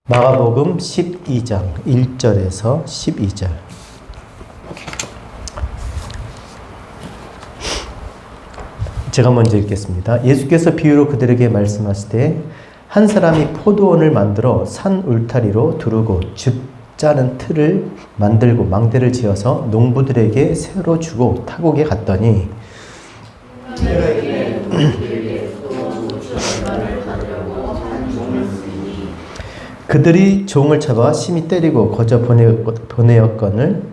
마가복음 12장 1절에서 12절. 제가 먼저 읽겠습니다. 예수께서 비유로 그들에게 말씀하시되 한 사람이 포도원을 만들어 산 울타리로 두르고 줍 짜는 틀을 만들고 망대를 지어서 농부들에게 새로 주고 타국에 갔더니 그들이 종을 잡아 심히 때리고 거저 보내었거늘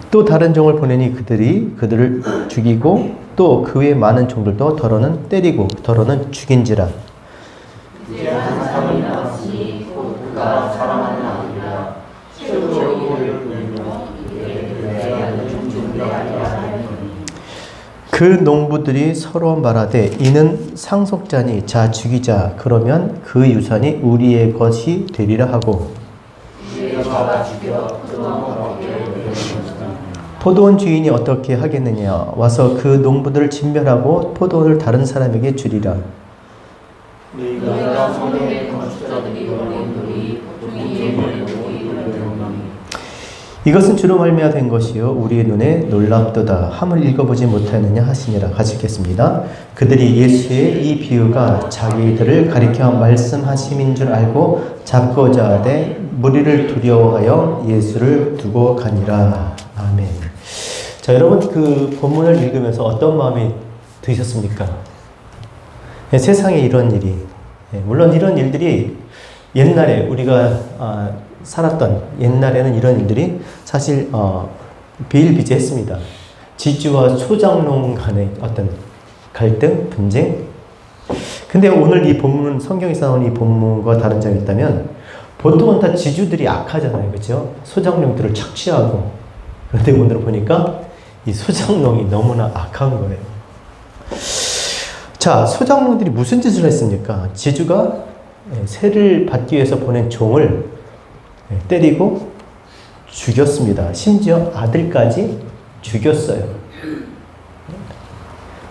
또 다른 종을 보내니 그들이 그들을 죽이고 또 그 외 많은 종들도 더러는 때리고 더러는 죽인지라. 그 농부들이 서로 말하되 이는 상속자니 자 죽이자. 그러면 그 유산이 우리의 것이 되리라 하고 포도원 주인이 어떻게 하겠느냐. 와서 그 농부들을 진멸하고 포도원을 다른 사람에게 주리라. 이것은 주로 말미암아 된 것이요 우리의 눈에 놀랍도다 함을 읽어보지 못하느냐 하시니라. 같이 읽겠습니다. 그들이 예수의 이 비유가 자기들을 가리켜 말씀하심인 줄 알고 잡고자 하되 무리를 두려워하여 예수를 두고 가니라. 아멘. 자, 여러분 그 본문을 읽으면서 어떤 마음이 드셨습니까? 세상에 이런 일이, 물론 이런 일들이 옛날에 우리가 살았던 옛날에는 이런 일들이 사실 비일비재했습니다. 지주와 소장농 간의 어떤 갈등, 분쟁. 근데 오늘 이 본문, 성경에서 나온 이 본문과 다른 점이 있다면 보통은 다 지주들이 악하잖아요. 그렇죠? 소장농들을 착취하고. 그런데 오늘 보니까 이 소장농이 너무나 악한 거예요. 자, 소장농들이 무슨 짓을 했습니까? 지주가 세를 받기 위해서 보낸 종을 때리고 죽였습니다. 심지어 아들까지 죽였어요.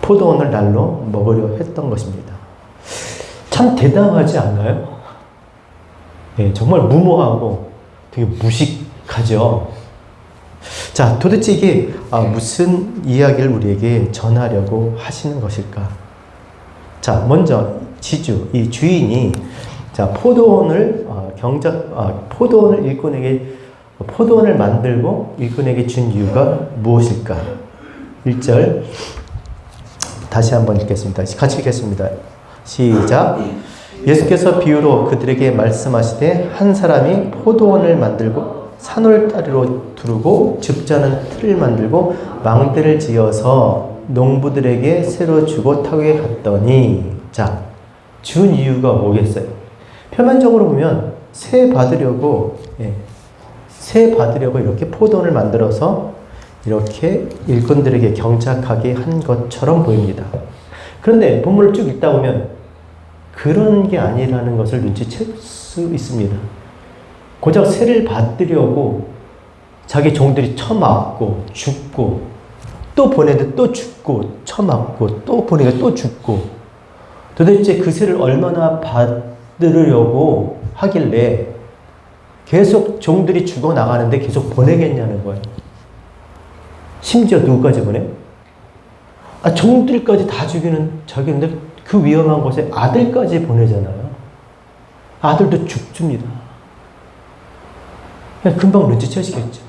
포도원을 날로 먹으려 했던 것입니다. 참 대담하지 않나요? 정말 무모하고 되게 무식하죠. 자, 도대체 이게 무슨 이야기를 우리에게 전하려고 하시는 것일까? 자, 먼저 지주, 이 주인이 자, 포도원을 포도원을 일꾼에게 포도원을 만들고 일꾼에게 준 이유가 무엇일까? 1절 다시 한번 읽겠습니다. 같이 읽겠습니다. 시작. 예수께서 비유로 그들에게 말씀하시되 한 사람이 포도원을 만들고 산울다리로 두르고 줍자는 틀을 만들고 망대를 지어서 농부들에게 새로 주고 타국에 갔더니 자, 준 이유가 뭐겠어요? 표면적으로 보면 새 받으려고 이렇게 포도원을 만들어서 이렇게 일꾼들에게 경작하게 한 것처럼 보입니다. 그런데 본문을 쭉 읽다 보면 그런 게 아니라는 것을 눈치챌 수 있습니다. 고작 새를 받으려고 자기 종들이 처맞고 죽고 또 보내는데 또 죽고 처맞고 또 보내는데 또 죽고 도대체 그 새를 얼마나 받으려고 하길래 계속 종들이 죽어나가는데 계속 보내겠냐는 거예요. 심지어 누구까지 보내? 종들까지 다 죽이는 자기인데 그 위험한 곳에 아들까지 보내잖아요. 아들도 죽습니다. 그냥 금방 눈치채시겠죠.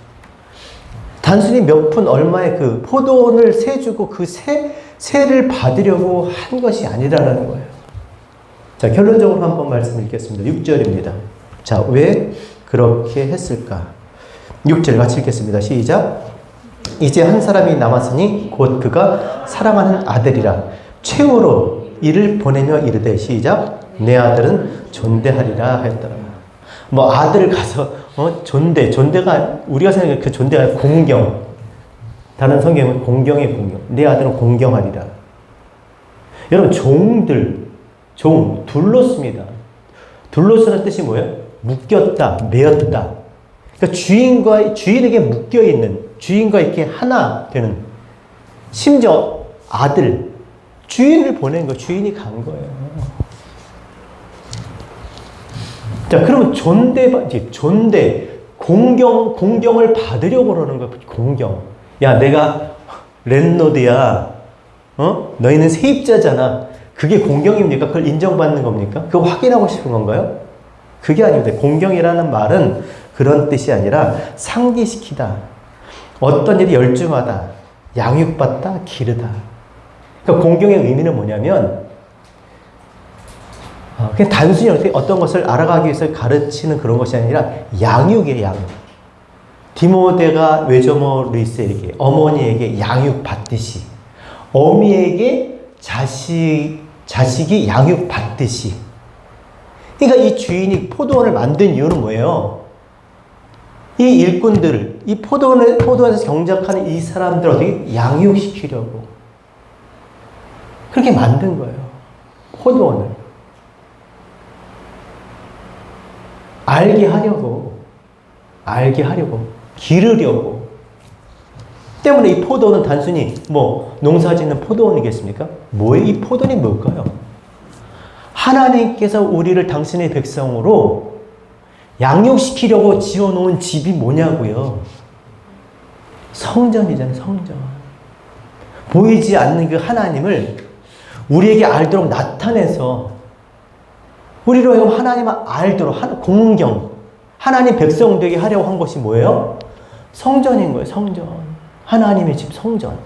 단순히 몇 푼 얼마의 그 포도원을 새 주고 그 새를 받으려고 한 것이 아니라는 거예요. 자, 결론적으로 한번 말씀 읽겠습니다. 6절입니다. 자, 왜 그렇게 했을까? 6절 같이 읽겠습니다. 시작. 이제 한 사람이 남았으니 곧 그가 사랑하는 아들이라 최후로 이를 보내며 이르되 시작. 내 아들은 존대하리라 하였더라. 뭐 아들 가서 존대가 우리가 생각하는 그 존대가 공경. 다른 성경은 공경의 공경. 내 아들은 공경하리라. 여러분 둘러습니다. 둘러서는 뜻이 뭐예요? 묶였다, 매였다. 그러니까 주인에게 묶여있는, 주인과 이렇게 하나 되는, 심지어 아들, 주인을 보낸 거, 주인이 간 거예요. 자, 그러면 공경을 받으려고 그러는 거야. 공경. 야, 내가 랜로드야. 너희는 세입자잖아. 그게 공경입니까? 그걸 인정받는 겁니까? 그거 확인하고 싶은 건가요? 그게 아닙니다. 공경이라는 말은 그런 뜻이 아니라 상기시키다. 어떤 일이 열중하다. 양육받다. 기르다. 그러니까 공경의 의미는 뭐냐면 그냥 단순히 어떤 것을 알아가기 위해서 가르치는 그런 것이 아니라 양육이에요. 양육. 디모데가 외조모 루이스에게 어머니에게 양육받듯이 어미에게 자식이 양육받듯이. 그러니까 이 주인이 포도원을 만든 이유는 뭐예요? 이 일꾼들을, 이 포도원에서 경작하는 이 사람들을 어떻게 양육시키려고 그렇게 만든 거예요. 포도원을 알게 하려고, 기르려고. 때문에 이 포도원은 단순히 농사 짓는 포도원이겠습니까? 뭐예요? 이 포도원이 뭘까요? 하나님께서 우리를 당신의 백성으로 양육시키려고 지어놓은 집이 뭐냐고요? 성전이잖아요, 성전. 보이지 않는 그 하나님을 우리에게 알도록 나타내서 우리로 하여금 하나님을 알도록 공경, 하나님 백성 되게 하려고 한 것이 뭐예요? 성전인 거예요, 성전. 하나님의 집 성전.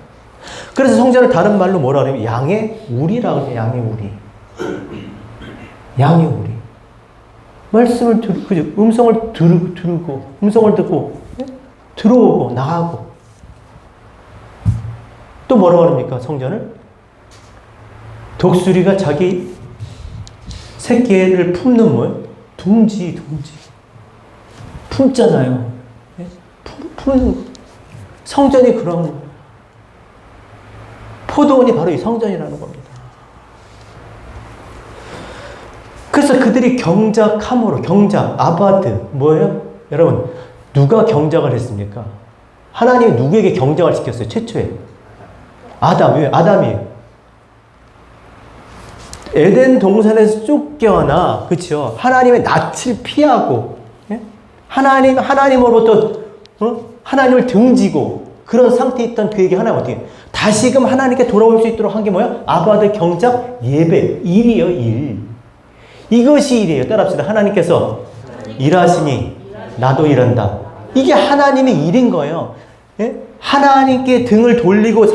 그래서 성전을 다른 말로 뭐라 그래요? 양의 우리라고 해요. 양의 우리. 양의 우리. 말씀을 듣고, 음성을 들고, 음성을 듣고, 들어오고, 나가고. 또 뭐라고 합니까? 성전을? 독수리가 자기 새끼를 품는 뭐예요? 둥지. 품잖아요. 품는 성전이 그런 포도원이 바로 이 성전이라는 겁니다. 그래서 그들이 경작함으로 아바드 뭐예요? 여러분 누가 경작을 했습니까? 하나님이 누구에게 경작을 시켰어요? 최초에 아담이에요. 에덴 동산에서 쫓겨나, 그렇죠? 하나님의 낯을 피하고, 하나님으로부터 하나님을 등지고 그런 상태에 있던 그에게 하나님 어떻게 다시금 하나님께 돌아올 수 있도록 한 게 뭐야? 아바드 경작 예배 일이에요. 일. 이것이 일이에요. 따라합시다. 하나님께서 일하시니 나도 일한다. 이게 하나님의 일인 거예요. 하나님께 등을 돌리고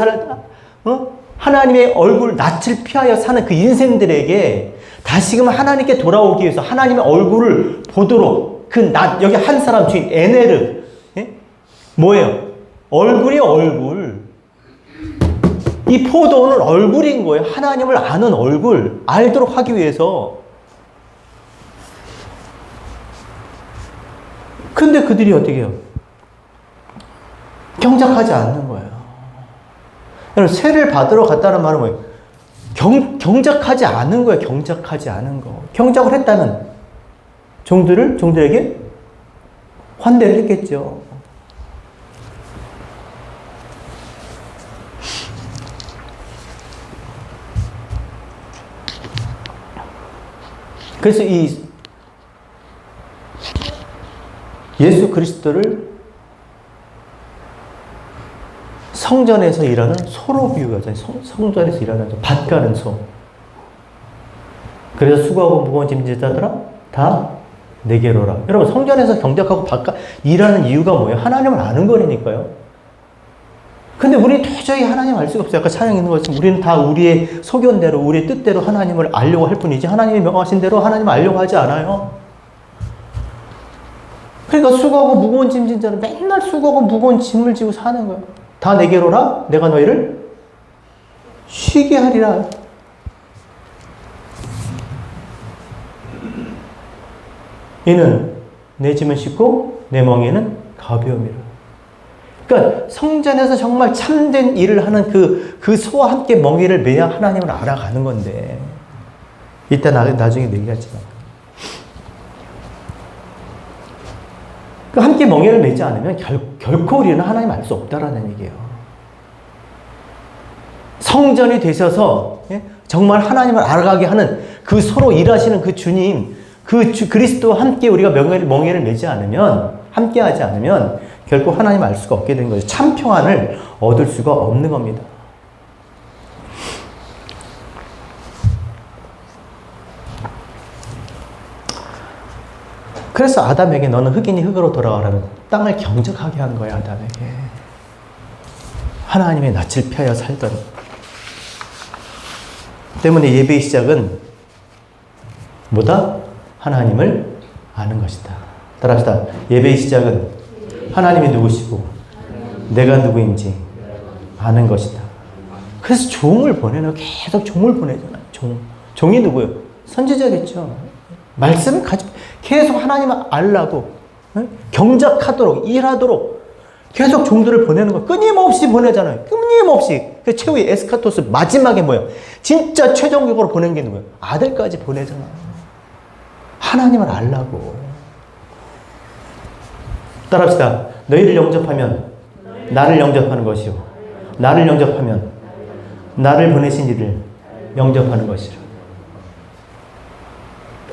하나님의 얼굴 낯을 피하여 사는 그 인생들에게 다시금 하나님께 돌아오기 위해서 하나님의 얼굴을 보도록 여기 한 사람 주인 에네르 뭐예요? 얼굴이에요, 얼굴. 이 포도원은 얼굴인 거예요. 하나님을 아는 얼굴, 알도록 하기 위해서. 근데 그들이 어떻게 해요? 경작하지 않는 거예요. 여러분, 세를 받으러 갔다는 말은 뭐예요? 경작하지 않은 거예요. 경작하지 않은 거. 경작을 했다면 종들에게 환대를 했겠죠. 그래서 이 예수 그리스도를 성전에서 일하는 소로 비유하잖아요. 성전에서 일하는 밭 가는 소. 그래서 수고하고 무거운 짐진 자들아 다 내게로라. 여러분 성전에서 경작하고 일하는 이유가 뭐예요? 하나님을 아는 거라니까요. 근데 우리는 도저히 하나님 알 수가 없어요. 아까 찬양 있는 것처럼 우리는 다 우리의 소견대로 우리의 뜻대로 하나님을 알려고 할 뿐이지 하나님이 명하신 대로 하나님을 알려고 하지 않아요. 그러니까 수고하고 무거운 짐진 자는 맨날 수고하고 무거운 짐을 지고 사는 거예요. 다 내게로라. 내가 너희를 쉬게 하리라. 이는 내 짐은 쉽고 내 멍에는 가벼움이라. 그러니까 성전에서 정말 참된 일을 하는 그 소와 함께 멍에를 매야 하나님을 알아가는 건데 이따 나중에 얘기하지만 함께 멍에를 매지 않으면 결코 우리는 하나님 알 수 없다라는 얘기예요. 성전이 되셔서 정말 하나님을 알아가게 하는 그 서로 일하시는 그 주님, 그리스도와 함께 우리가 멍에를 매지 않으면, 함께 하지 않으면 결코 하나님을 알 수가 없게 되는 거죠. 참 평안을 얻을 수가 없는 겁니다. 그래서 아담에게 너는 흙이니 흙으로 돌아가라는 땅을 경작하게 한 거야, 아담에게. 하나님의 낯을 피하여 살던. 때문에 예배의 시작은 뭐다? 하나님을 아는 것이다. 따라합시다. 예배의 시작은 하나님이 누구시고 내가 누구인지 아는 것이다. 그래서 종을 보내는, 계속 종을 보내잖아요. 종이 누구예요? 선지자겠죠. 말씀을 계속 하나님을 알라고, 경작하도록, 일하도록 계속 종들을 보내는 거 끊임없이 보내잖아요. 끊임없이. 그 최후의 에스카토스 마지막에 뭐예요? 진짜 최종적으로 보낸 게 누구예요? 아들까지 보내잖아요. 하나님을 알라고. 따라합시다. 너희를 영접하면 나를 영접하는 것이요, 나를 영접하면 나를 보내신 이를 영접하는 것이라.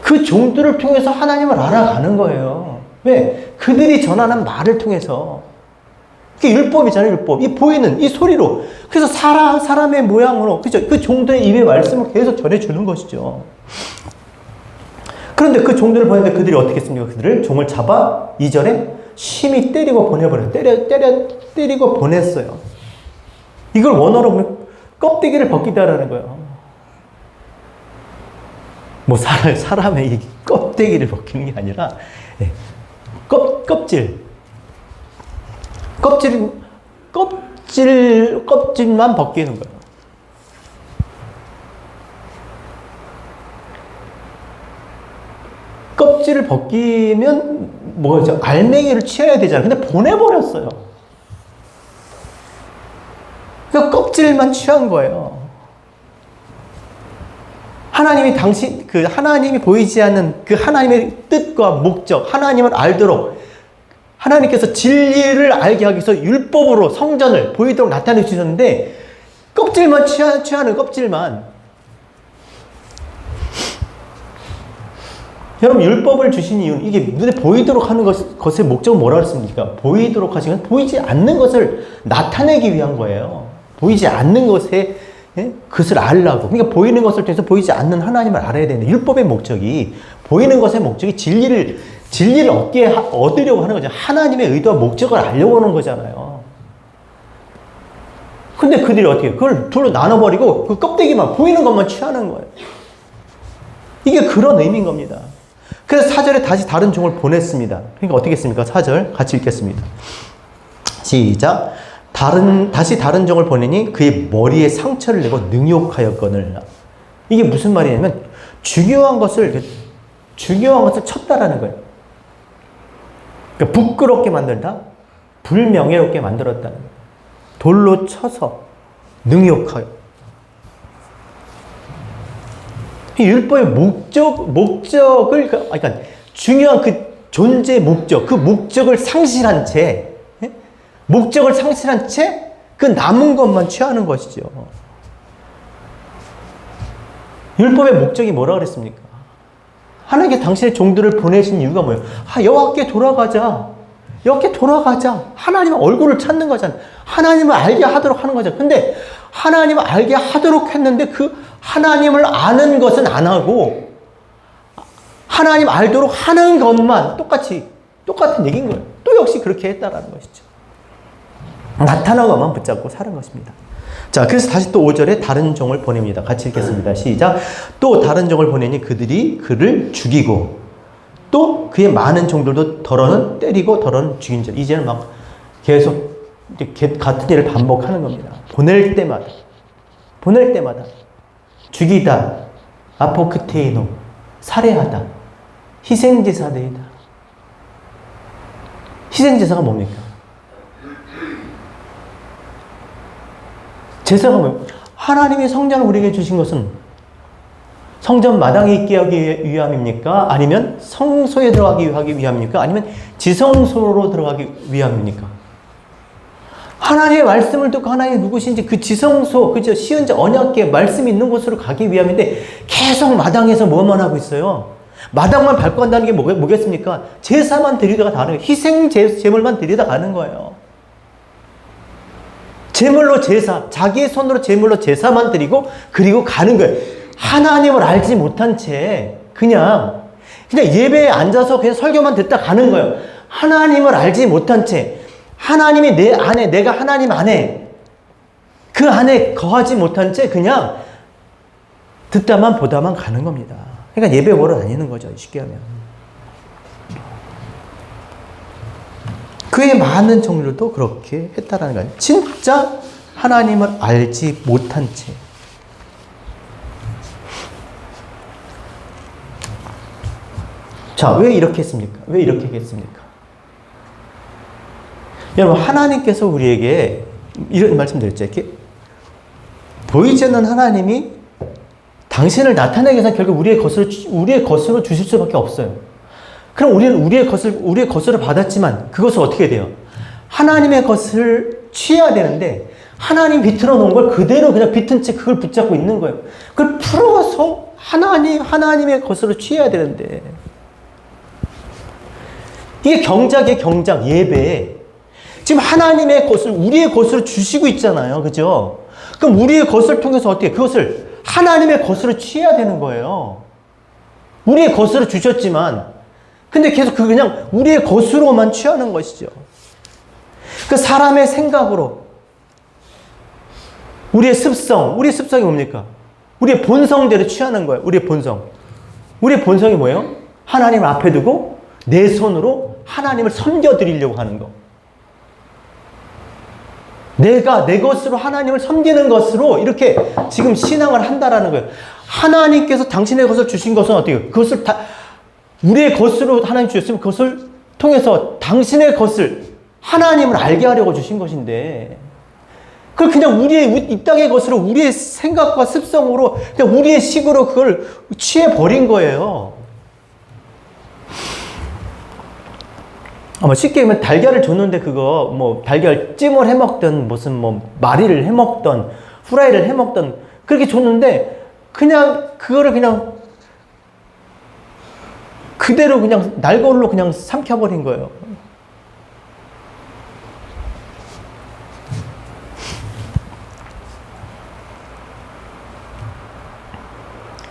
그 종들을 통해서 하나님을 알아가는 거예요. 왜? 그들이 전하는 말을 통해서. 그게 율법이잖아요, 율법. 이 보이는, 이 소리로. 그래서 사람의 모양으로, 그죠? 그 종들의 입의 말씀을 계속 전해주는 것이죠. 그런데 그 종들을 보냈는데 그들이 어떻게 했습니까? 그들을 종을 잡아 2절에 심히 때리고 보내버려요. 때리고 보냈어요. 이걸 원어로 보면 껍데기를 벗기다라는 거예요. 뭐 사람의 이 껍데기를 벗기는 게 아니라 껍질만 벗기는 거예요. 껍질을 벗기면 뭐죠? 알맹이를 취해야 되잖아요. 근데 보내버렸어요. 그러니까 껍질만 취한 거예요. 하나님이 보이지 않는 그 하나님의 뜻과 목적, 하나님을 알도록 하나님께서 진리를 알게 하기 위해서 율법으로 성전을 보이도록 나타내 주셨는데 껍질만 취하는 껍질만. 여러분, 율법을 주신 이유는 이게 눈에 보이도록 하는 것의 목적은 뭐라고 했습니까? 보이도록 하신 건 보이지 않는 것을 나타내기 위한 거예요. 보이지 않는 그것을 알라고. 그러니까 보이는 것을 통해서 보이지 않는 하나님을 알아야 되는데, 율법의 목적이, 보이는 것의 목적이 진리를 얻으려고 하는 거죠. 하나님의 의도와 목적을 알려고 하는 거잖아요. 근데 그들이 어떻게 해요? 그걸 둘로 나눠버리고 그 껍데기만, 보이는 것만 취하는 거예요. 이게 그런 의미인 겁니다. 그래서 4절에 다시 다른 종을 보냈습니다. 그러니까 어떻게 했습니까? 4절 같이 읽겠습니다. 시작. 다시 다른 종을 보내니 그의 머리에 상처를 내고 능욕하였거늘. 이게 무슨 말이냐면 중요한 것을 쳤다라는 거예요. 그러니까 부끄럽게 만들다, 불명예롭게 만들었다는 거예요. 돌로 쳐서 능욕하여. 이 율법의 목적을, 그러니까 중요한 그 존재의 목적, 그 목적을 상실한 채 그 남은 것만 취하는 것이죠. 율법의 목적이 뭐라고 그랬습니까? 하나님께 당신의 종들을 보내신 이유가 뭐예요? 여호와께 돌아가자. 하나님의 얼굴을 찾는 거잖아요. 하나님을 알게 하도록 하는 거잖아요. 근데 하나님을 알게 하도록 했는데 그 하나님을 아는 것은 안 하고 하나님 알도록 하는 것만 똑같은 얘기인 거예요. 또 역시 그렇게 했다라는 것이죠. 나타난 것만 붙잡고 사는 것입니다. 자, 그래서 다시 또 5절에 다른 종을 보냅니다. 같이 읽겠습니다. 시작. 또 다른 종을 보내니 그들이 그를 죽이고 또 그의 많은 종들도 더러는 때리고 더러는 죽인 자. 이제는 막 계속 같은 일을 반복하는 겁니다. 보낼 때마다 죽이다, 아포크테이노, 살해하다, 희생제사들이다. 희생제사가 뭡니까? 제사가 뭐예요? 하나님이 성전을 우리에게 주신 것은 성전 마당에 있게 하기 위함입니까? 아니면 성소에 들어가기 위함입니까? 아니면 지성소로 들어가기 위함입니까? 하나님의 말씀을 듣고 하나님이 누구신지 그 지성소, 그죠? 시은자 언약계 말씀이 있는 곳으로 가기 위함인데 계속 마당에서 뭐만 하고 있어요? 마당만 밟고 간다는 게 뭐겠습니까? 제사만 드리다가 가는 거예요. 희생 제물만 드리다 가는 거예요. 제물로 제사, 자기의 손으로 제물로 제사만 드리고 그리고 가는 거예요. 하나님을 알지 못한 채 그냥 예배에 앉아서 그냥 설교만 듣다 가는 거예요. 하나님을 알지 못한 채 하나님이 내 안에, 내가 하나님 안에 그 안에 거하지 못한 채 그냥 듣다만 보다만 가는 겁니다. 그러니까 예배 보러 다니는 거죠. 쉽게 하면. 그의 많은 종류도 그렇게 했다라는 거예요. 진짜 하나님을 알지 못한 채. 자, 왜 이렇게 했습니까? 왜 이렇게 했습니까? 여러분, 하나님께서 우리에게 이런 말씀 드렸죠. 이렇게 보이지 않는 하나님이 당신을 나타내기 위해서 결국 우리의 것으로 주실 수밖에 없어요. 그럼 우리는 우리의 것으로 받았지만 그것을 어떻게 돼요? 하나님의 것을 취해야 되는데 하나님 비틀어 놓은 걸 그대로 그냥 비튼 채 그걸 붙잡고 있는 거예요. 그걸 풀어서 하나님의 것으로 취해야 되는데 이게 경작의 경작, 예배. 지금 하나님의 것을 우리의 것으로 주시고 있잖아요. 그죠? 그럼 우리의 것을 통해서 어떻게 그것을 하나님의 것으로 취해야 되는 거예요. 우리의 것으로 주셨지만 근데 계속 그냥 우리의 것으로만 취하는 것이죠. 그 사람의 생각으로 우리의 습성이 뭡니까? 우리의 본성대로 취하는 거예요. 우리의 본성이 뭐예요? 하나님을 앞에 두고 내 손으로 하나님을 섬겨드리려고 하는 거. 내가 내 것으로 하나님을 섬기는 것으로 이렇게 지금 신앙을 한다라는 거예요. 하나님께서 당신의 것을 주신 것은 어떻게 그것을 다 우리의 것으로 하나님 주셨으면 그것을 통해서 당신의 것을 하나님을 알게 하려고 주신 것인데 그걸 그냥 이 땅의 것으로 우리의 생각과 습성으로 그냥 우리의 식으로 그걸 취해버린 거예요. 쉽게 얘기하면 달걀을 줬는데 그거 달걀 찜을 해먹던 무슨 마리를 해먹던 후라이를 해먹던 그렇게 줬는데 그냥 그거를 그냥 그대로 그냥 날걸로 그냥 삼켜버린 거예요.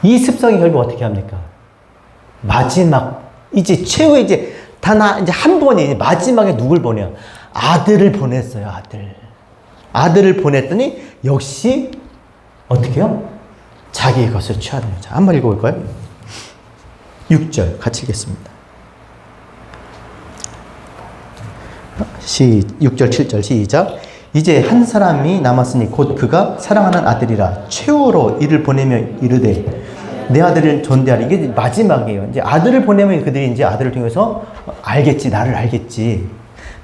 이 습성이 결국 어떻게 합니까? 마지막 최후의 이제 한 번이 마지막에 누굴 보내요? 아들을 보냈어요. 아들을 보냈더니 역시 어떻게 해요? 자기의 것을 취하는 거죠. 한번 읽어볼까요? 6절 같이 읽겠습니다. 6절 7절 시작. 이제 한 사람이 남았으니 곧 그가 사랑하는 아들이라 최후로 이를 보내며 이르되 내 아들을 존대하리. 이게 마지막이에요. 이제 아들을 보내면 그들이 이제 아들을 통해서 알겠지, 나를 알겠지.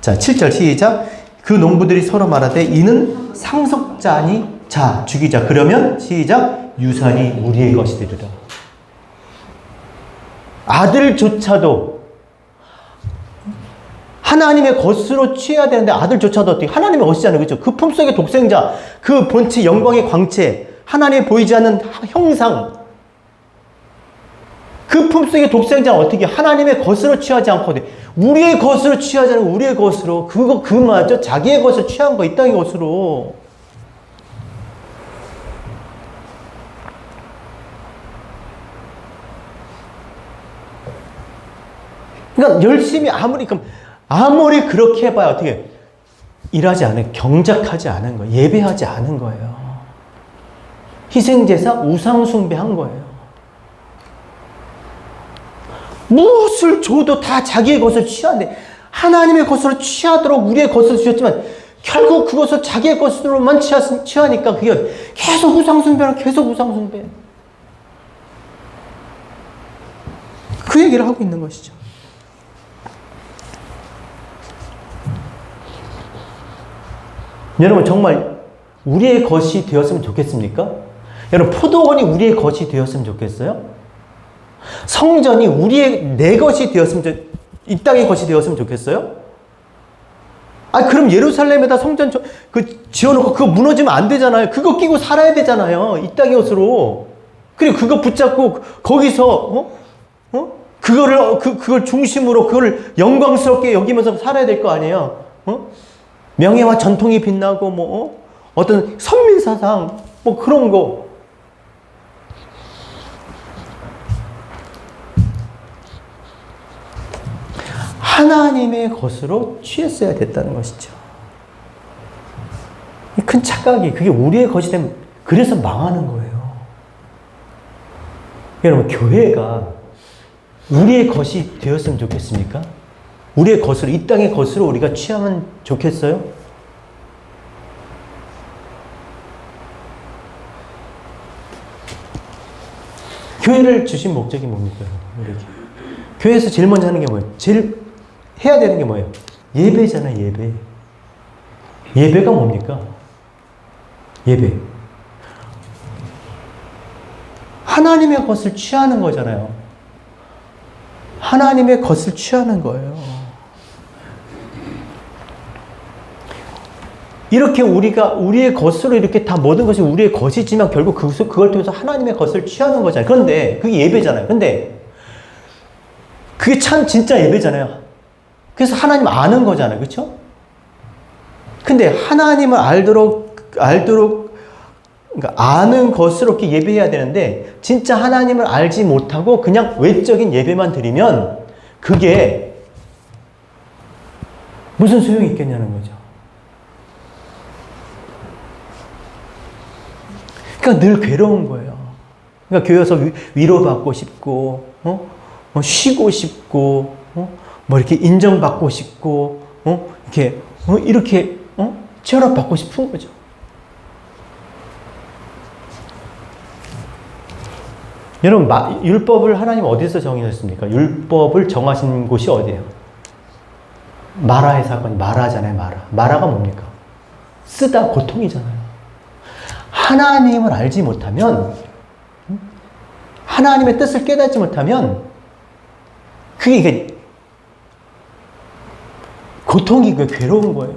자, 7절 시작. 그 농부들이 서로 말하되 이는 상속자니 자 죽이자. 그러면 시작. 유산이 우리의 것이 되리라. 아들조차도 하나님의 것으로 취해야 되는데 아들조차도 어떻게 하나님의 것이잖아요. 그렇죠? 그 품속의 독생자, 그 본체 영광의 광채, 하나님의 보이지 않는 형상, 그 품속의 독생자는 어떻게 하나님의 것으로 취하지 않거든. 우리의 것으로 취하지 않고 우리의 것으로 그마저 자기의 것을 취한 거, 이 땅의 것으로. 그러니까 열심히 아무리 그렇게 해봐야 어떻게 일하지 않은, 경작하지 않은 거예요. 예배하지 않은 거예요. 희생제사 우상숭배한 거예요. 무엇을 줘도 다 자기의 것을 취하는데 하나님의 것으로 취하도록 우리의 것을 주셨지만 결국 그것을 자기의 것으로만 취하니까 그게 계속 우상숭배는 계속 우상숭배. 그 얘기를 하고 있는 것이죠. 여러분 정말 우리의 것이 되었으면 좋겠습니까? 여러분 포도원이 우리의 것이 되었으면 좋겠어요? 성전이 내 것이 되었으면 이 땅의 것이 되었으면 좋겠어요? 아, 그럼 예루살렘에다 성전 그 지어놓고 그거 무너지면 안 되잖아요. 그거 끼고 살아야 되잖아요. 이 땅의 옷으로. 그리고 그거 붙잡고 거기서 그걸 중심으로 그걸 영광스럽게 여기면서 살아야 될 거 아니에요. 명예와 전통이 빛나고 어떤 선민사상 그런 거. 하나님의 것으로 취했어야 됐다는 것이죠. 큰 착각이, 그게 우리의 것이 되면 그래서 망하는 거예요. 여러분, 교회가 우리의 것이 되었으면 좋겠습니까? 우리의 것으로, 이 땅의 것으로 우리가 취하면 좋겠어요? 교회를 주신 목적이 뭡니까? 우리에게. 교회에서 제일 먼저 하는 게 뭐예요? 제일 해야 되는 게 뭐예요? 예배잖아요, 예배. 예배가 뭡니까? 예배. 하나님의 것을 취하는 거잖아요. 하나님의 것을 취하는 거예요. 이렇게 우리가 우리의 것으로 이렇게 다 모든 것이 우리의 것이지만 결국 그걸 통해서 하나님의 것을 취하는 거잖아요. 그런데 그게 예배잖아요. 근데 그게 참 진짜 예배잖아요. 그래서 하나님 아는 거잖아요. 그렇죠? 근데 하나님을 알도록 그러니까 아는 것으로 이렇게 예배해야 되는데 진짜 하나님을 알지 못하고 그냥 외적인 예배만 드리면 그게 무슨 소용이 있겠냐는 거죠. 그러니까 늘 괴로운 거예요. 그러니까 교회 와서 위로받고 싶고 쉬고 싶고 이렇게 인정받고 싶고 이렇게 체험받고 싶은 거죠. 여러분, 율법을 하나님 어디서 정하셨습니까? 율법을 정하신 곳이 어디예요? 마라의 사건, 마라잖아요, 마라. 마라가 뭡니까? 쓰다 고통이잖아요. 하나님을 알지 못하면, 하나님의 뜻을 깨닫지 못하면, 그게 고통이 괴로운 거예요.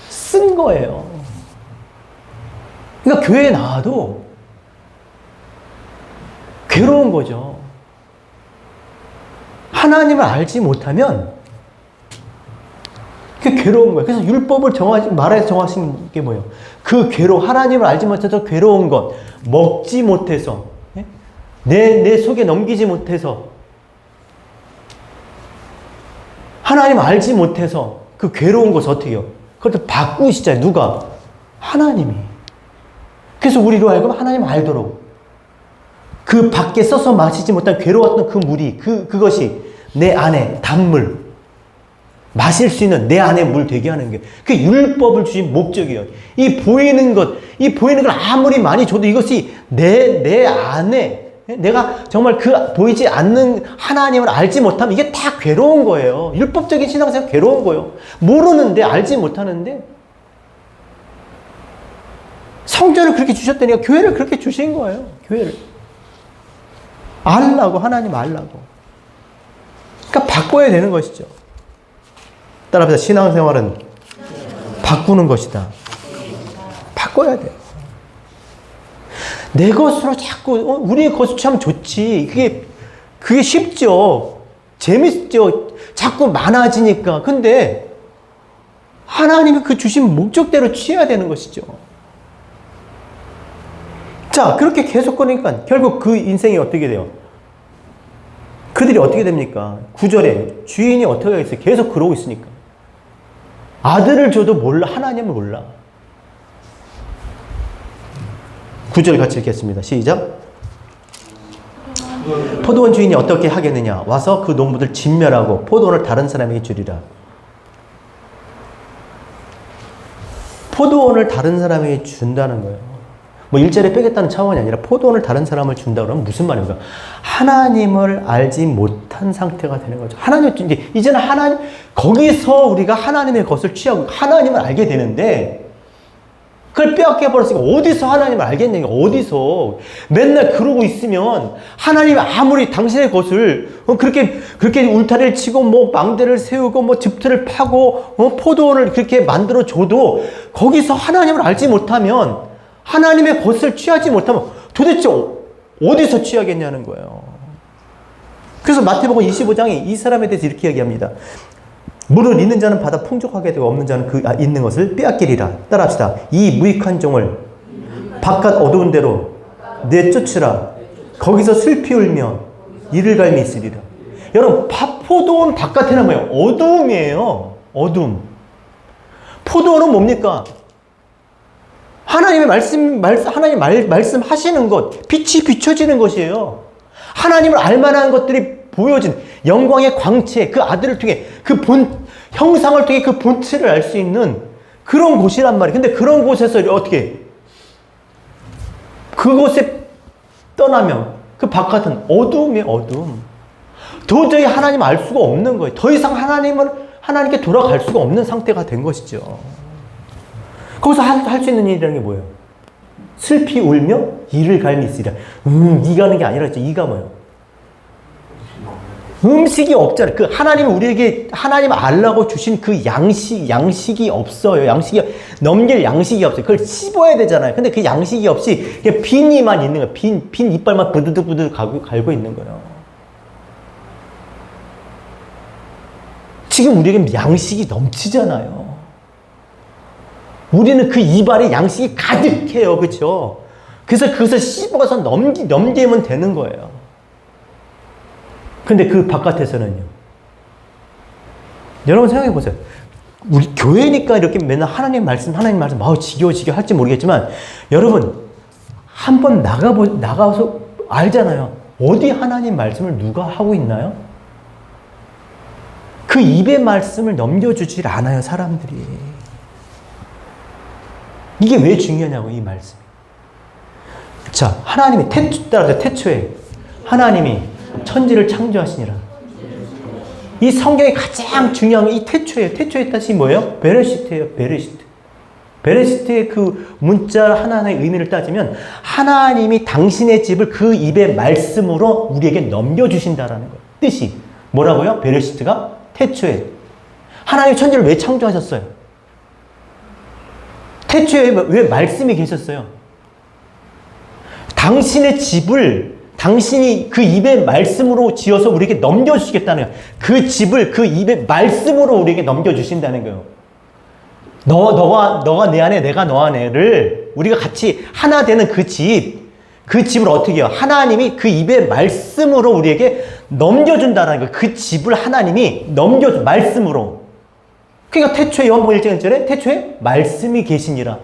쓴 거예요. 그러니까 교회에 나와도 괴로운 거죠. 하나님을 알지 못하면 그게 괴로운 거예요. 그래서 율법을 말해서 정하신 게 뭐예요? 그 하나님을 알지 못해서 괴로운 것, 먹지 못해서, 내 속에 넘기지 못해서, 하나님 알지 못해서 그 괴로운 것을 어떻게 해요? 그것도 바꾸시잖아요. 누가? 하나님이. 그래서 우리로 하여금 하나님 알도록 그 밖에 써서 마시지 못한 괴로웠던 그 물이 그것이 내 안에 단물 마실 수 있는 내 안에 물 되게 하는 게 그게 율법을 주신 목적이에요. 이 보이는 걸 아무리 많이 줘도 이것이 내 안에 내가 정말 그 보이지 않는 하나님을 알지 못하면 이게 다 괴로운 거예요. 율법적인 신앙생활 괴로운 거예요. 모르는데 알지 못하는데 성전을 그렇게 주셨다니까 교회를 그렇게 주신 거예요. 교회를 알라고, 하나님 알라고. 그러니까 바꿔야 되는 것이죠. 따라합시다. 신앙생활은 바꾸는 것이다. 바꿔야 돼요. 내 것으로 자꾸 우리의 것을 참 좋지. 그게 쉽죠. 재밌죠. 자꾸 많아지니까. 근데 하나님이 그 주신 목적대로 취해야 되는 것이죠. 자, 그렇게 계속 거니까 결국 그 인생이 어떻게 돼요? 그들이 어떻게 됩니까? 9절에 주인이 어떻게 하겠어요? 계속 그러고 있으니까. 아들을 줘도 몰라. 하나님을 몰라. 9절 같이 읽겠습니다. 시작. 포도원 주인이 어떻게 하겠느냐? 와서 그 농부들 진멸하고 포도원을 다른 사람에게 주리라. 포도원을 다른 사람에게 준다는 거예요. 뭐 일자리 빼겠다는 차원이 아니라 포도원을 다른 사람을 준다 그러면 무슨 말입니까? 하나님을 알지 못한 상태가 되는 거죠. 이제는 거기서 우리가 하나님의 것을 취하고 하나님을 알게 되는데 그걸 빼앗겨버렸으니까 어디서 하나님을 알겠냐. 어디서. 맨날 그러고 있으면 하나님이 아무리 당신의 것을 그렇게 울타리를 치고 뭐 망대를 세우고 뭐 집틀을 파고 포도원을 그렇게 만들어줘도 거기서 하나님을 알지 못하면, 하나님의 것을 취하지 못하면 도대체 어디서 취하겠냐는 거예요. 그래서 마태복음 25장이 이 사람에 대해서 이렇게 얘기합니다. 물을 있는 자는 받아 풍족하게 되고 없는 자는 그 있는 것을 빼앗기리라. 따라합시다. 이 무익한 종을 바깥 어두운 데로 내쫓으라. 거기서 슬피 울며 이를 갈미 있으리라. 여러분, 포도원 바깥에는 뭐예요? 어두움이에요. 어둠. 포도원은 뭡니까? 하나님의 하나님 말씀하시는 것, 빛이 비춰지는 것이에요. 하나님을 알만한 것들이 보여진 영광의 광채, 그 아들을 통해 형상을 통해 그 본체를 알 수 있는 그런 곳이란 말이에요. 근데 그런 곳에서 어떻게, 그곳에 떠나면 그 바깥은 어두움이에요. 어두움. 도저히 하나님 알 수가 없는 거예요. 더 이상 하나님께 돌아갈 수가 없는 상태가 된 것이죠. 거기서 할 수 있는 일이라는 게 뭐예요? 슬피 울며 이를 갈미 있으리라. 이가 하는 게 아니라 이가 뭐예요? 음식이 없잖아요. 그 하나님이 우리에게 하나님 알라고 주신 그 양식이 없어요. 넘길 양식이 없어요. 그걸 씹어야 되잖아요. 근데 그 양식이 없이 그냥 빈 이만 있는 거예요. 빈 이빨만 부드득부드득 갈고 있는 거예요. 지금 우리에게 양식이 넘치잖아요. 우리는 그 입안에 양식이 가득해요. 그렇죠? 그래서 그것을 씹어서 넘기면 되는 거예요. 근데 그 바깥에서는요. 여러분 생각해 보세요. 우리 교회니까 이렇게 맨날 하나님 말씀 지겨워 할지 모르겠지만, 여러분 한번 나가서 알잖아요. 어디 하나님 말씀을 누가 하고 있나요? 그 입의 말씀을 넘겨주질 않아요, 사람들이. 이게 왜 중요하냐고, 이 말씀이. 자, 하나님이 태초에 하나님이 천지를 창조하시니라. 이 성경의 가장 중요한 건 이 태초예요. 태초의 뜻이 뭐예요? 베레시트예요. 베레시트의 그 문자 하나하나의 의미를 따지면, 하나님이 당신의 집을 그 입의 말씀으로 우리에게 넘겨주신다라는 거예요. 뜻이 뭐라고요? 베레시트가 태초에. 하나님이 천지를 왜 창조하셨어요? 태초에 왜 말씀이 계셨어요? 당신의 집을 당신이 그 입의 말씀으로 지어서 우리에게 넘겨주시겠다는 거예요. 그 집을 그 입의 말씀으로 우리에게 넘겨주신다는 거예요. 너가 내 안에, 내가 너 안에를 우리가 같이 하나 되는 그 집을 어떻게 해요? 하나님이 그 입의 말씀으로 우리에게 넘겨준다는 거예요. 그 집을 하나님이 말씀으로. 그러니까 태초에 요한복음 1장 1절에 태초에 말씀이 계시니라.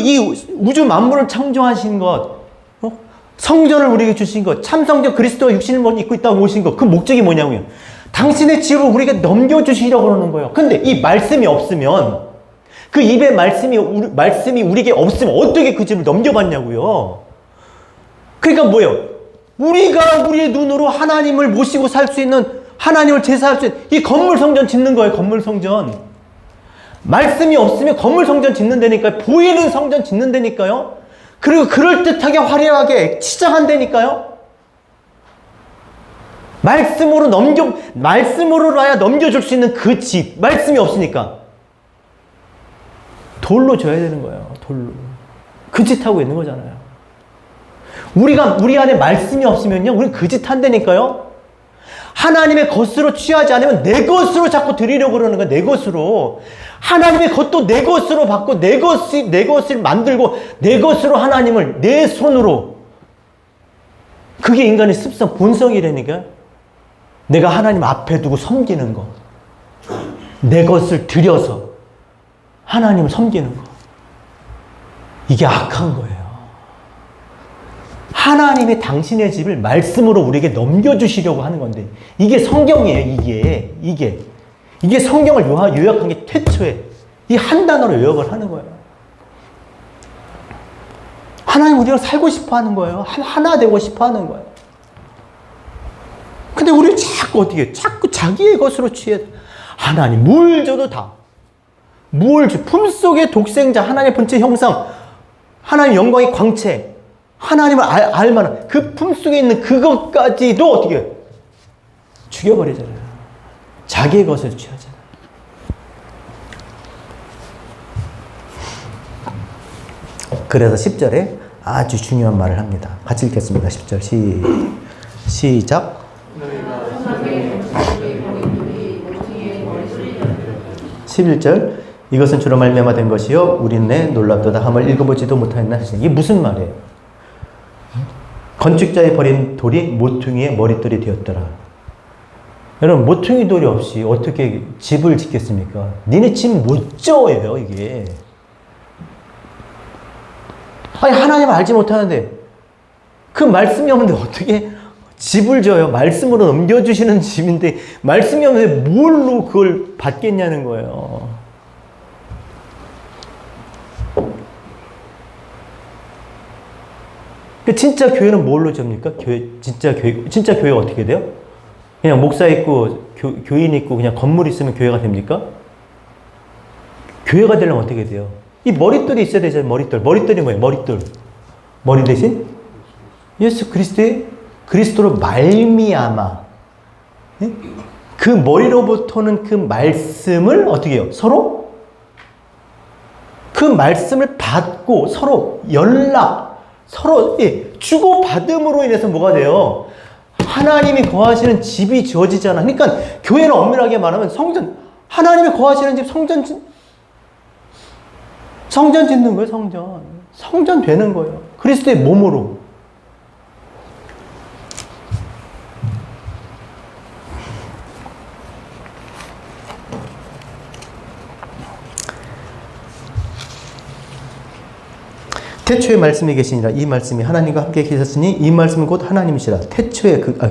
이 우주 만물을 창조하신 것, 성전을 우리에게 주신 것, 참성전 그리스도가 육신을 입고 있다고 오신 것, 그 목적이 뭐냐고요? 당신의 집을 우리에게 넘겨주시려고 그러는 거예요. 근데 이 말씀이 없으면, 그 입의 말씀이 우리에게 없으면 어떻게 그 집을 넘겨받냐고요? 그러니까 뭐예요? 우리가 우리의 눈으로 하나님을 모시고 살 수 있는, 하나님을 제사할 수 있는 이 건물 성전 짓는 거예요. 건물 성전. 말씀이 없으면 건물 성전 짓는다니까요. 보이는 성전 짓는다니까요. 그리고 그럴듯하게 화려하게 치장한다니까요. 말씀으로라야 넘겨줄 수 있는 그 집. 말씀이 없으니까 돌로 줘야 되는 거예요. 돌로. 그 짓 하고 있는 거잖아요. 우리 안에 말씀이 없으면요, 우리 그 짓 한다니까요. 하나님의 것으로 취하지 않으면 내 것으로 자꾸 드리려고 그러는 거야. 내 것으로. 하나님의 것도 내 것으로 받고 내 것을 만들고 내 것으로 하나님을 내 손으로. 그게 인간의 습성, 본성이라니까. 내가 하나님 앞에 두고 섬기는 거. 내 것을 들여서 하나님을 섬기는 거. 이게 악한 거예요. 하나님이 당신의 집을 말씀으로 우리에게 넘겨주시려고 하는 건데, 이게 성경이에요. 이게 성경을 요약한 게 태초에 이 한 단어로 요약을 하는 거예요. 하나님 우리가 살고 싶어 하는 거예요. 하나 되고 싶어 하는 거예요. 근데 우리는 자꾸 자기의 것으로 취해. 하나님 물 줘도 다. 품속의 독생자, 하나님의 본체 형상, 하나님의 영광의 광채, 하나님을 알 만한 그 품속에 있는 그것까지도 어떻게 해요? 죽여버리잖아요. 자기의 것을 취하잖아요. 그래서 10절에 아주 중요한 말을 합니다. 같이 읽겠습니다. 10절 시작. 11절 이것은 주로 말미암아 된 것이요 우리는 놀랍도다 함을 읽어보지도 못하였나 하시니 이게 무슨 말이에요? 건축자의 버린 돌이 모퉁이의 머릿돌이 되었더라. 여러분 모퉁이 돌이 없이 어떻게 집을 짓겠습니까? 니네 집 못 지어요 이게. 아니 하나님 알지 못하는데 그 말씀이 없는데 어떻게 집을 지어요? 말씀으로 넘겨주시는 집인데 말씀이 없는데 뭘로 그걸 받겠냐는 거예요. 진짜 교회는 뭘로 지습니까? 진짜 교회가 어떻게 돼요? 그냥 목사 있고 교인 있고 그냥 건물 있으면 교회가 됩니까? 교회가 되려면 어떻게 돼요? 이 머릿돌이 있어야 되잖아요. 머릿돌이 뭐예요? 머리 대신 예수 그리스도로 말미암아 그 머리로부터는 그 말씀을 어떻게 해요? 서로 그 말씀을 받고 서로 서로 주고받음으로 인해서 뭐가 돼요? 하나님이 거하시는 집이 지어지잖아. 그러니까 교회는 엄밀하게 말하면 하나님이 거하시는 집 성전 짓는 거예요. 성전 되는 거예요. 그리스도의 몸으로. 태초에 말씀이 계시니라. 이 말씀이 하나님과 함께 계셨으니 이 말씀은 곧 하나님이시라.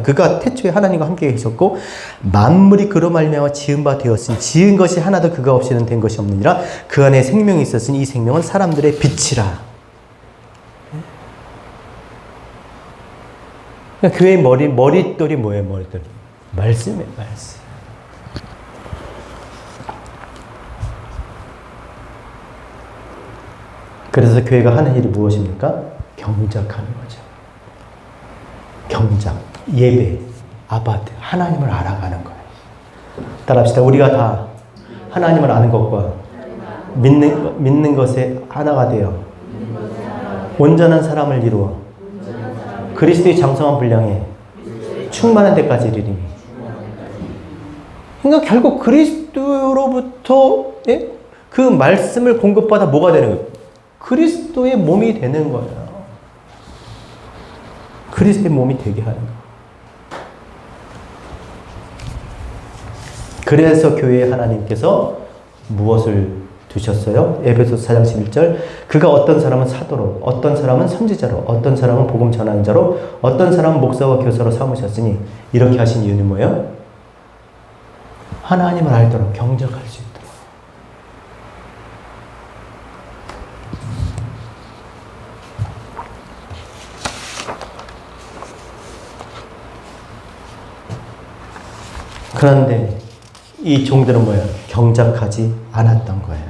그가 태초에 하나님과 함께 계셨고 만물이 그로 말미암아 지은 바 되었으니 지은 것이 하나도 그가 없이는 된 것이 없느니라. 그 안에 생명이 있었으니 이 생명은 사람들의 빛이라. 그러니까 교회의 머릿돌이 뭐예요? 말씀이에요. 말씀. 그래서 교회가 하는 일이 무엇입니까? 경작하는 거죠. 경작, 예배, 아바드, 하나님을 알아가는 거예요. 따라합시다. 우리가 다 하나님을 아는 것과 믿는 것에 하나가 되어 온전한 사람을 이루어 그리스도의 장성한 분량에 충만한 데까지 이르리니. 그러니까 결국 그리스도로부터 그 말씀을 공급받아 뭐가 되는 거예요? 그리스도의 몸이 되는 거예요. 그리스도의 몸이 되게 하는 거예요. 그래서 교회에 하나님께서 무엇을 두셨어요? 에베소서 4장 11절 그가 어떤 사람은 사도로 어떤 사람은 선지자로 어떤 사람은 복음 전하는 자로 어떤 사람은 목사와 교사로 삼으셨으니 이렇게 하신 이유는 뭐예요? 하나님을 알도록 경작할 수 있도록. 그런데 이 종들은 뭐예요? 경작하지 않았던 거예요.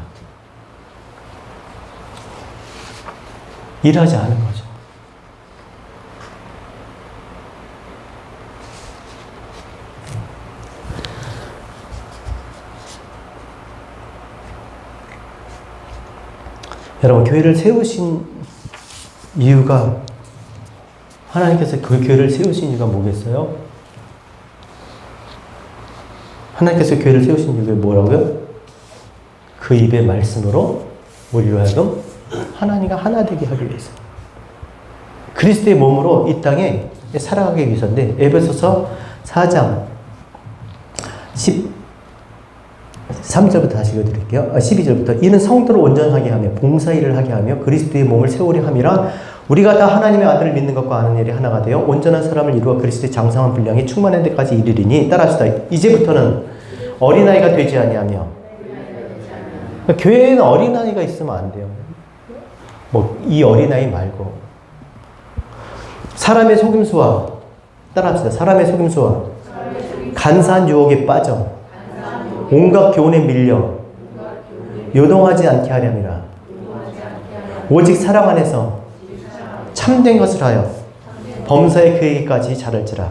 일하지 않은 거죠. 여러분, 교회를 세우신 이유가, 하나님께서 그 교회를 세우신 이유가 뭐겠어요? 하나님께서 교회를 세우신 이유가 뭐라고요? 그 입의 말씀으로 우리로 하여금 하나님과 하나 되게 하기 위해서. 그리스도의 몸으로 이 땅에 살아가기 위해서인데, 에베소서 4장 13절부터 다시 읽어드릴게요. 12절부터 이는 성도를 온전하게 하며 봉사일을 하게 하며 그리스도의 몸을 세우려 함이라. 우리가 다 하나님의 아들을 믿는 것과 아는 일이 하나가 되어 온전한 사람을 이루어 그리스도의 장성한 분량이 충만한 데까지 이르리니. 따라합시다. 이제부터는 어린아이가 되지 아니하며. 그러니까 교회에는 어린아이가 있으면 안 돼요. 이 어린아이 말고 사람의 속임수와, 따라합시다. 사람의 속임수와 간사한 유혹에 빠져 온갖 교훈에 밀려 요동하지 않게 하렴이라. 오직 사랑 안에서 참된 것을 하여 범사에 그에게까지 자랄지라.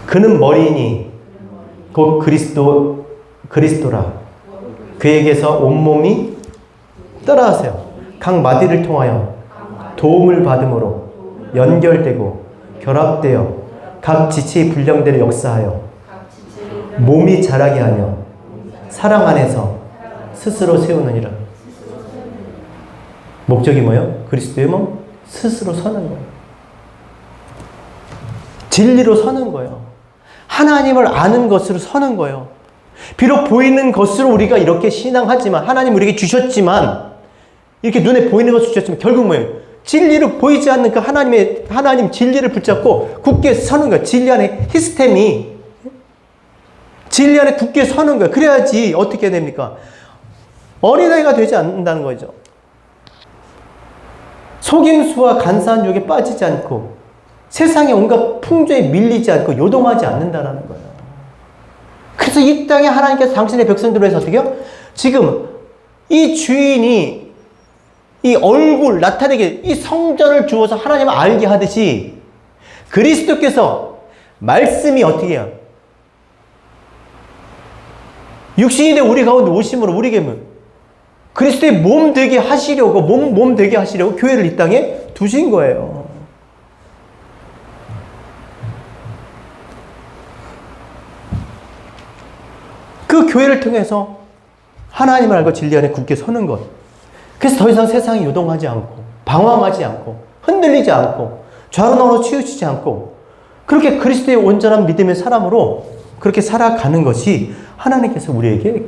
그는 머리이니 곧 그리스도라. 그에게서 온몸이 따라하세요. 각 마디를 통하여 도움을 받음으로 연결되고 결합되어 각 지체의 분량대로 역사하여 몸이 자라게 하며 사랑 안에서 스스로 세우느니라. 목적이 뭐예요? 그리스도의 몸 스스로 서는 거예요. 진리로 서는 거예요. 하나님을 아는 것으로 서는 거예요. 비록 보이는 것으로 우리가 이렇게 신앙하지만, 하나님 우리에게 주셨지만, 이렇게 눈에 보이는 것을 주셨지만, 결국 뭐예요? 진리를 보이지 않는 그 하나님 진리를 붙잡고 굳게 서는 거예요. 진리 안에 히스템이, 진리 안에 굳게 서는 거예요. 그래야지 어떻게 됩니까? 어린아이가 되지 않는다는 거죠. 속임수와 간사한 유혹에 빠지지 않고 세상의 온갖 풍조에 밀리지 않고 요동하지 않는다는 거예요. 그래서 이 땅에 하나님께서 당신의 백성들을 해서 어떻게 해요? 지금 이 주인이 이 얼굴 나타내게 이 성전을 주어서 하나님을 알게 하듯이 그리스도께서 말씀이 어떻게 해요? 육신이 된 우리 가운데 오심으로 우리에게 그리스도의 몸 되게 하시려고 몸 되게 하시려고 교회를 이 땅에 두신 거예요. 그 교회를 통해서 하나님을 알고 진리 안에 굳게 서는 것. 그래서 더 이상 세상이 요동하지 않고 방황하지 않고 흔들리지 않고 좌로나로 치우치지 않고 그렇게 그리스도의 온전한 믿음의 사람으로 그렇게 살아가는 것이 하나님께서 우리에게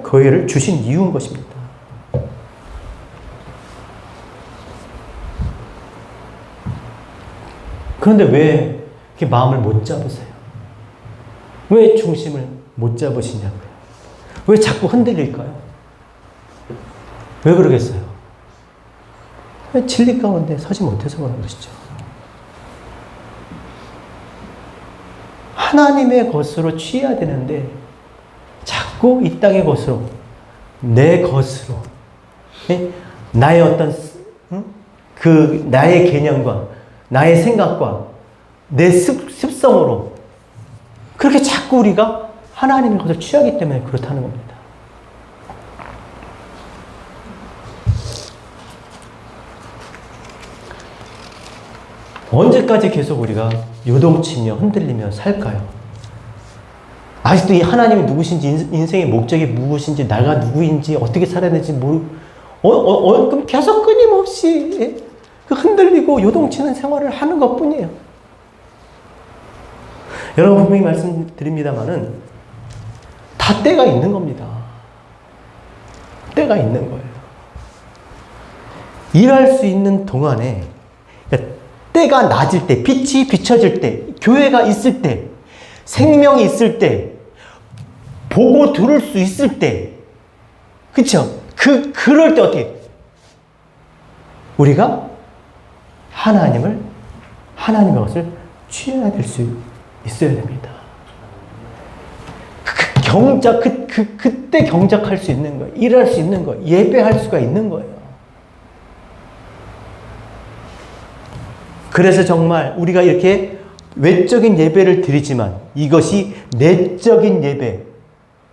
교회를 주신 이유인 것입니다. 그런데 왜 이렇게 마음을 못 잡으세요? 왜 중심을 못 잡으시냐고요? 왜 자꾸 흔들릴까요? 왜 그러겠어요? 왜 진리 가운데 서지 못해서 그런 것이죠. 하나님의 것으로 취해야 되는데 자꾸 이 땅의 것으로, 내 것으로, 나의 어떤 나의 개념과 나의 생각과 내 습성으로 그렇게 자꾸 우리가 하나님의 것을 취하기 때문에 그렇다는 겁니다. 언제까지 계속 우리가 요동치며 흔들리며 살까요? 아직도 이 하나님이 누구신지, 인생의 목적이 무엇인지, 나가 누구인지, 어떻게 살아야 되는지 그럼 계속 끊임없이 흔들리고 요동치는 생활을 하는 것 뿐이에요. 여러분 분명히 말씀드립니다만은 다 때가 있는 겁니다. 때가 있는 거예요. 일할 수 있는 동안에 때가 낮을 때, 빛이 비춰질 때, 교회가 있을 때, 생명이 있을 때, 보고 들을 수 있을 때, 그쵸? 그럴 때 어떻게? 우리가 하나님의 것을 취해야 될 수 있어야 됩니다. 그때 경작할 수 있는 거예요. 일할 수 있는 거예요. 예배할 수가 있는 거예요. 그래서 정말 우리가 이렇게 외적인 예배를 드리지만 이것이 내적인 예배,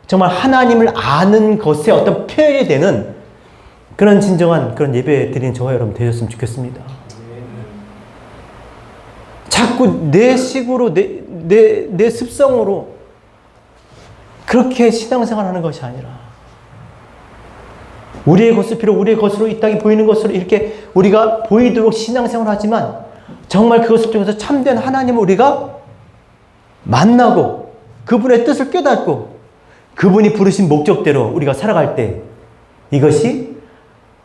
정말 하나님을 아는 것의 어떤 표현이 되는 그런 진정한 그런 예배 드리는 저와 여러분 되셨으면 좋겠습니다. 자꾸 내 식으로, 내 습성으로 그렇게 신앙생활 하는 것이 아니라 우리의 것을 비록 우리의 것으로 이 땅에 보이는 것으로 이렇게 우리가 보이도록 신앙생활 하지만 정말 그것을 통해서 참된 하나님을 우리가 만나고 그분의 뜻을 깨닫고 그분이 부르신 목적대로 우리가 살아갈 때 이것이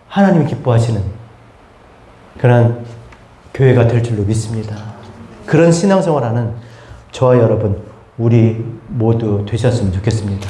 하나님이 기뻐하시는 그런 교회가 될 줄로 믿습니다. 그런 신앙생활하는 저와 여러분 우리 모두 되셨으면 좋겠습니다.